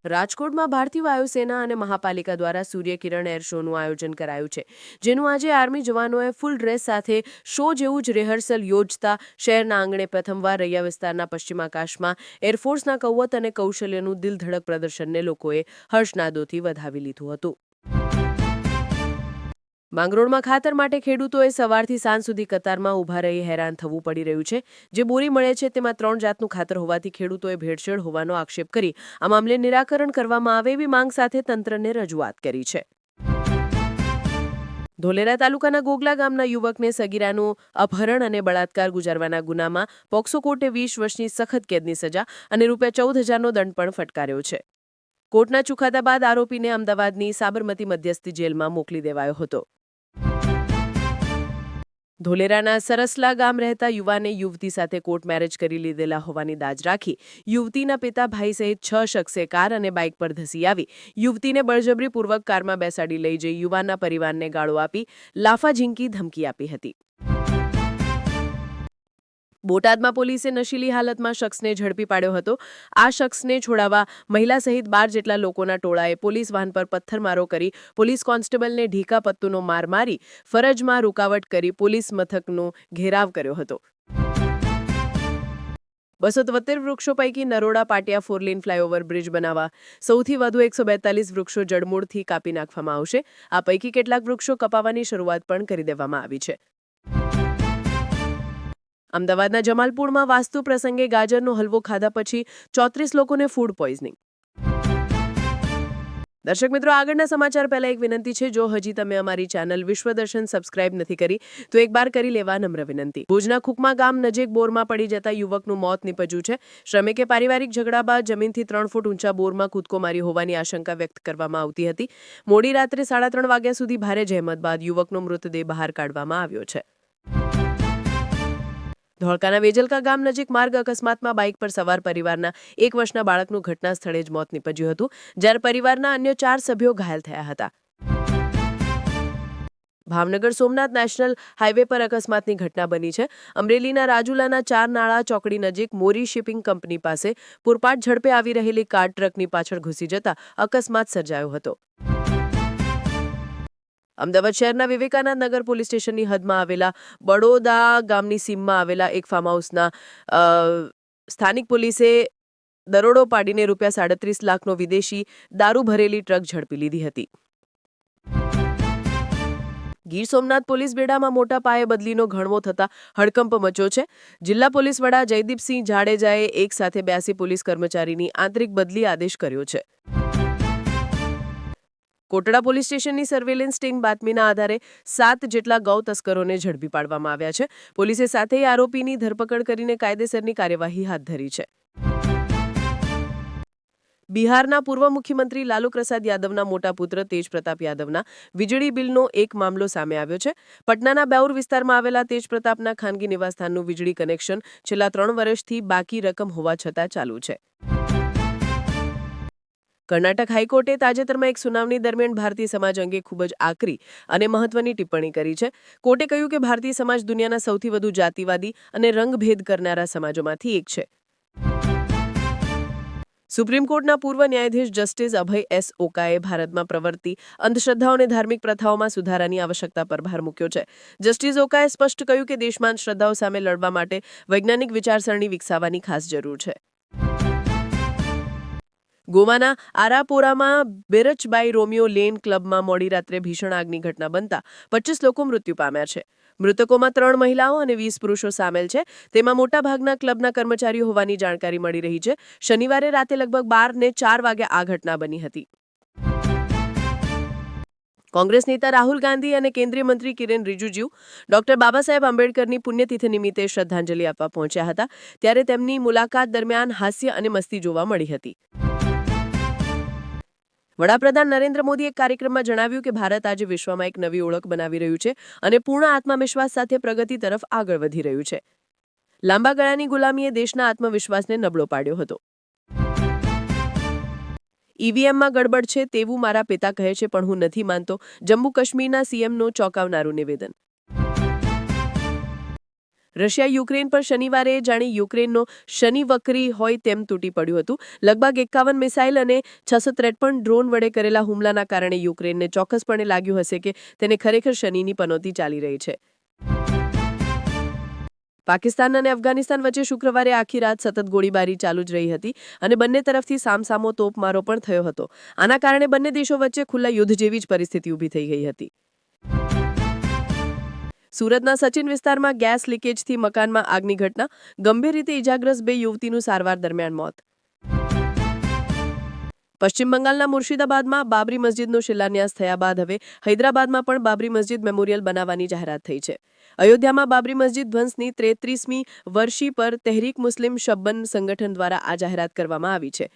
રાજકોટમાં ભારતીય વાયુસેના અને મહાપાલિકા દ્વારા સૂર્યકિરણ એર શોનું આયોજન કરાયું છે, જેનું આજે આર્મી જવાનોએ ફૂલ ડ્રેસ સાથે શો જેવું જ રિહર્સલ યોજતા શહેરના આંગણે પ્રથમવાર રૈયા વિસ્તારના પશ્ચિમ આકાશમાં એરફોર્સના કૌવત અને કૌશલ્યનું દિલધડક પ્રદર્શનને લોકોએ હર્ષનાદોથી વધાવી લીધું હતું. માંગરોળમાં ખાતર માટે ખેડૂતોએ સવારથી સાંજ સુધી કતારમાં ઊભા રહી હેરાન થવું પડી રહ્યું છે. જે બોરી મળે છે તેમાં 3 જાતનું ખાતર હોવાથી ખેડૂતોએ ભેળસેળ હોવાનો આક્ષેપ કરી આ મામલે નિરાકરણ કરવામાં આવે એવી માંગ સાથે તંત્રને રજૂઆત કરી છે. ધોલેરા તાલુકાના ગોગલા ગામના યુવકને સગીરાનું અપહરણ અને બળાત્કાર ગુજારવાના ગુનામાં પોક્સો કોર્ટે 20 વર્ષની સખત કેદની સજા અને ₹14,000નો દંડ પણ ફટકાર્યો છે. કોર્ટના ચુકાદા બાદ આરોપીને અમદાવાદની સાબરમતી મધ્યસ્થી જેલમાં મોકલી દેવાયો હતો. ધોલેરાના સરસલા ગામ રહેતા યુવાને યુવતી સાથે કોર્ટ મેરેજ કરી લીધેલા હોવાની દાજ રાખી યુવતીના પિતા ભાઈ સહિત 6 શખ્સે કાર અને બાઇક પર ધસી આવી યુવતીને બળજબરીપૂર્વક કારમાં બેસાડી લઈ જઈ યુવાનના પરિવારને ગાળો આપી લાફા ઝીંકી ધમકી આપી હતી. બોટાદમાં પોલીસે નશીલી હાલતમાં શખ્સને ઝડપી પાડ્યો હતો. આ શખ્સને છોડાવવા મહિલા સહિત 12 જેટલા લોકોના ટોળાએ પોલીસ વાહન પર પથ્થરમારો કરી પોલીસ કોન્સ્ટેબલને ઢીકા પત્તુનો માર મારી ફરજમાં રૂકાવટ કરી પોલીસ મથકનો ઘેરાવ કર્યો હતો. 273 વૃક્ષો પૈકી Naroda Patiya 4 lane flyover bridge બનાવવા સૌથી વધુ 142 વૃક્ષો જડમૂળથી કાપી નાખવામાં આવશે. આ પૈકી કેટલાક વૃક્ષો કપાવવાની શરૂઆત પણ કરી દેવામાં આવી છે. અમદાવાદના જમાલપુરમાં વાસ્તુ પ્રસંગે ગાજરનો હલવો ખાધા પછી 34 લોકોને ફૂડ પોઈઝનિંગ. દર્શક મિત્રો, આગળના સમાચાર પહેલા એક વિનંતી છે. જો હજી તમે અમારી ચેનલ વિશ્વદર્શન સબસ્ક્રાઇબ નથી કરી તો એકવાર કરી લેવા નમ્ર વિનંતી. ભુજના ખુકમા ગામ નજીક બોરમાં પડી જતા યુવકનું મોત નીપજ્યું છે. શ્રમિકે પારિવારિક ઝઘડા બાદ જમીનથી 3 ફૂટ ઊંચા બોરમાં કૂદકો મારી હોવાની આશંકા વ્યક્ત કરવામાં આવતી હતી. મોડી રાત્રે 3:30 વાગ્યા સુધી ભારે જહેમત બાદ યુવકનો મૃતદેહ બહાર કાઢવામાં આવ્યો છે. ધોળકાના વેજલકા ગામ નજીક માર્ગ અકસ્માતમાં બાઇક પર સવાર પરિવારના 1 વર્ષના બાળકનું ઘટના સ્થળે જ મોત નીપજ્યું હતું, જ્યારે પરિવારના અન્ય 4 સભ્યો ઘાયલ થયા હતા. ભાવનગર સોમનાથ નેશનલ હાઈવે પર અકસ્માતની ઘટના બની છે. અમરેલીના રાજુલાના 4 નાળા ચોકડી નજીક મોરી શિપિંગ કંપની પાસે પૂરપાટ ઝડપે આવી રહેલી કાર ટ્રકની પાછળ ઘૂસી જતા અકસ્માત સર્જાયો હતો. અમદાવાદ શહેરના વિવેકાનંદ નગર પોલીસ સ્ટેશનની હદમાં આવેલા બડોદા ગામની સીમમાં આવેલા એક ફાર્મ હાઉસના સ્થાનિક પોલીસે દરોડો પાડીને ₹37 લાખનો વિદેશી દારૂ ભરેલી ટ્રક ઝડપી લીધી હતી. ગીર સોમનાથ પોલીસ બેડામાં મોટા પાયે બદલીનો ઘણવો થતા હડકંપ મચ્યો છે. જિલ્લા પોલીસ વડા જયદીપસિંહ જાડેજાએ એક સાથે 82 પોલીસ કર્મચારીની આંતરિક બદલી આદેશ કર્યો છે. કોટડા પોલીસ સ્ટેશનની સર્વેલન્સ ટીમ બાતમીના આધારે 7 જેટલા ગૌ તસ્કરોને ઝડપી પાડવામાં આવ્યા છે. પોલીસે સાથે આરોપીની ધરપકડ કરીને કાયદેસરની કાર્યવાહી હાથ ધરી છે. બિહારના પૂર્વ મુખ્યમંત્રી લાલુ પ્રસાદ યાદવના મોટા પુત્ર તેજ પ્રતાપ યાદવના વીજળી બિલનો એક મામલો સામે આવ્યો છે. પટનાના બેઉર વિસ્તારમાં આવેલા તેજ પ્રતાપના ખાનગી નિવાસસ્થાનનું વીજળી કનેક્શન છેલ્લા 3 વર્ષથી બાકી રકમ હોવા છતાં ચાલુ છે. કર્ણાટક હાઈકોર્ટે તાજેતરમાં એક સુનાવણી દરમિયાન ભારતીય સમાજ અંગે ખૂબ જ આકરી અને મહત્વની ટિપ્પણી કરી છે. કોર્ટે કહ્યું કે ભારતીય સમાજ દુનિયાના સૌથી વધુ જાતિવાદી અને રંગભેદ કરનારા સમાજોમાંથી એક છે. સુપ્રીમ કોર્ટના પૂર્વ ન્યાયાધીશ જસ્ટિસ અભય એસ ઓકાએ ભારતમાં પ્રવર્તી અંધશ્રદ્ધાઓ અને ધાર્મિક પ્રથાઓમાં સુધારાની આવશ્યકતા પર ભાર મૂક્યો છે. જસ્ટિસ ઓકાએ સ્પષ્ટ કહ્યું કે દેશમાં અંધશ્રદ્ધાઓ સામે લડવા માટે વૈજ્ઞાનિક વિચારસરણી વિકસાવવાની ખાસ જરૂર છે. ગોવાના આરાપોરામાં બેરચબાઈ રોમિયો લેન ક્લબમાં મોડી રાત્રે ભીષણ આગની ઘટના બનતા 25 લોકો મૃત્યુ પામ્યા છે. મૃતકોમાં 3 મહિલાઓ અને 20 પુરુષો સામેલ છે. તેમાં મોટાભાગના ક્લબના કર્મચારીઓ હોવાની જાણકારી મળી રહી છે. શનિવારે રાતે લગભગ 12:04 વાગે આ ઘટના બની હતી. કોંગ્રેસ નેતા રાહુલ ગાંધી અને કેન્દ્રીય મંત્રી કિરેન રિજિજુ ડોક્ટર બાબાસાહેબ આંબેડકરની પુણ્યતિથિ નિમિત્તે શ્રદ્ધાંજલિ આપવા પહોંચ્યા હતા. ત્યારે તેમની મુલાકાત દરમિયાન હાસ્ય અને મસ્તી જોવા મળી હતી. વડાપ્રધાન નરેન્દ્ર મોદીએ એક કાર્યક્રમમાં જણાવ્યું કે ભારત આજે વિશ્વમાં એક નવી ઓળખ બનાવી રહ્યું છે અને પૂર્ણ આત્મવિશ્વાસ સાથે પ્રગતિ તરફ આગળ વધી રહ્યું છે. લાંબા ગાળાની ગુલામીએ દેશના આત્મવિશ્વાસને નબળો પાડ્યો હતો. ઈવીએમમાં ગડબડ છે તેવું મારા પિતા કહે છે, પણ હું નથી માનતો. જમ્મુ કાશ્મીરના સીએમનું ચોંકાવનારું નિવેદન. રશિયા યુક્રેન પર શનિવારે જાણે યુક્રેનનો શનિ વક્રી હોય તેમ તૂટી પડ્યું હતું. લગભગ 51 મિસાઇલ અને 653 ડ્રોન વડે કરેલા હુમલાના કારણે યુક્રેનને ચોક્કસપણે લાગ્યું હશે કે તેને ખરેખર શનિની પનોતી ચાલી રહી છે. પાકિસ્તાન અને અફઘાનિસ્તાન વચ્ચે શુક્રવારે આખી રાત સતત ગોળીબારી ચાલુ જ રહી હતી અને બંને તરફથી સામસામો તોપમારો પણ થયો હતો. આના કારણે બંને દેશો વચ્ચે ખુલ્લા યુદ્ધ જેવી જ પરિસ્થિતિ ઊભી થઈ ગઈ હતી. સુરતના સચિન વિસ્તારમાં ગેસ લીકેજથી મકાનમાં આગની ઘટના, ગંભીર રીતે ઇજાગ્રસ્ત 2 યુવતીનું સારવાર દરમિયાન મોત. પશ્ચિમ બંગાળના મુર્શિદાબાદમાં બાબરી મસ્જિદનો શિલાન્યાસ થયા બાદ હવે હૈદરાબાદમાં પણ બાબરી મસ્જિદ મેમોરિયલ બનાવવાની જાહેરાત થઈ છે. અયોધ્યામાં બાબરી મસ્જિદ ધ્વંસની 33મી વર્ષી પર તહેરીક મુસ્લિમ શબ્બન સંગઠન દ્વારા આ જાહેરાત કરવામાં આવી છે.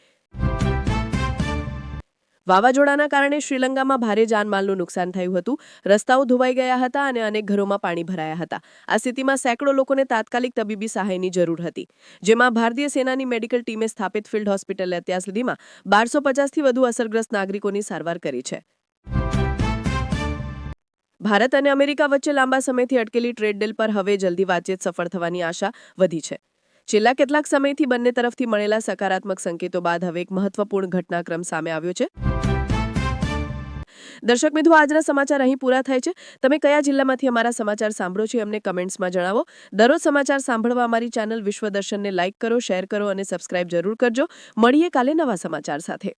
વાવાઝોડાના કારણે શ્રીલંકામાં ભારે જાનમાલનું નુકસાન થયું હતું. રસ્તાઓ ધોવાઈ ગયા હતા અને અનેક ઘરોમાં પાણી ભરાયા હતા. આ સ્થિતિમાં સેંકડો લોકોને તાત્કાલિક તબીબી સહાયની જરૂર હતી, જેમાં ભારતીય સેનાની મેડિકલ ટીમે સ્થાપિત ફિલ્ડ હોસ્પિટલે અત્યાર સુધીમાં 1250થી વધુ અસરગ્રસ્ત નાગરિકોની સારવાર કરી છે. ભારત અને અમેરિકા વચ્ચે લાંબા સમયથી અટકેલી ટ્રેડ ડીલ પર હવે જલ્દી વાતચીત સફળ થવાની આશા વધી છે. છેલ્લા કેટલાક સમયથી બંને તરફથી મળેલા સકારાત્મક સંકેતો બાદ હવે એક મહત્વપૂર્ણ ઘટનાક્રમ સામે આવ્યો છે. દર્શક મિત્રો, આજના સમાચાર અહીં પૂરા થાય છે. તમે કયા જિલ્લામાંથી અમારા સમાચાર સાંભળો છો અમને કમેન્ટ્સમાં જણાવો. દરરોજ સમાચાર સાંભળવા અમારી ચેનલ વિશ્વદર્શનને લાઇક કરો, શેર કરો અને સબસ્ક્રાઇબ જરૂર કરજો. મળીએ કાલે નવા સમાચાર સાથે.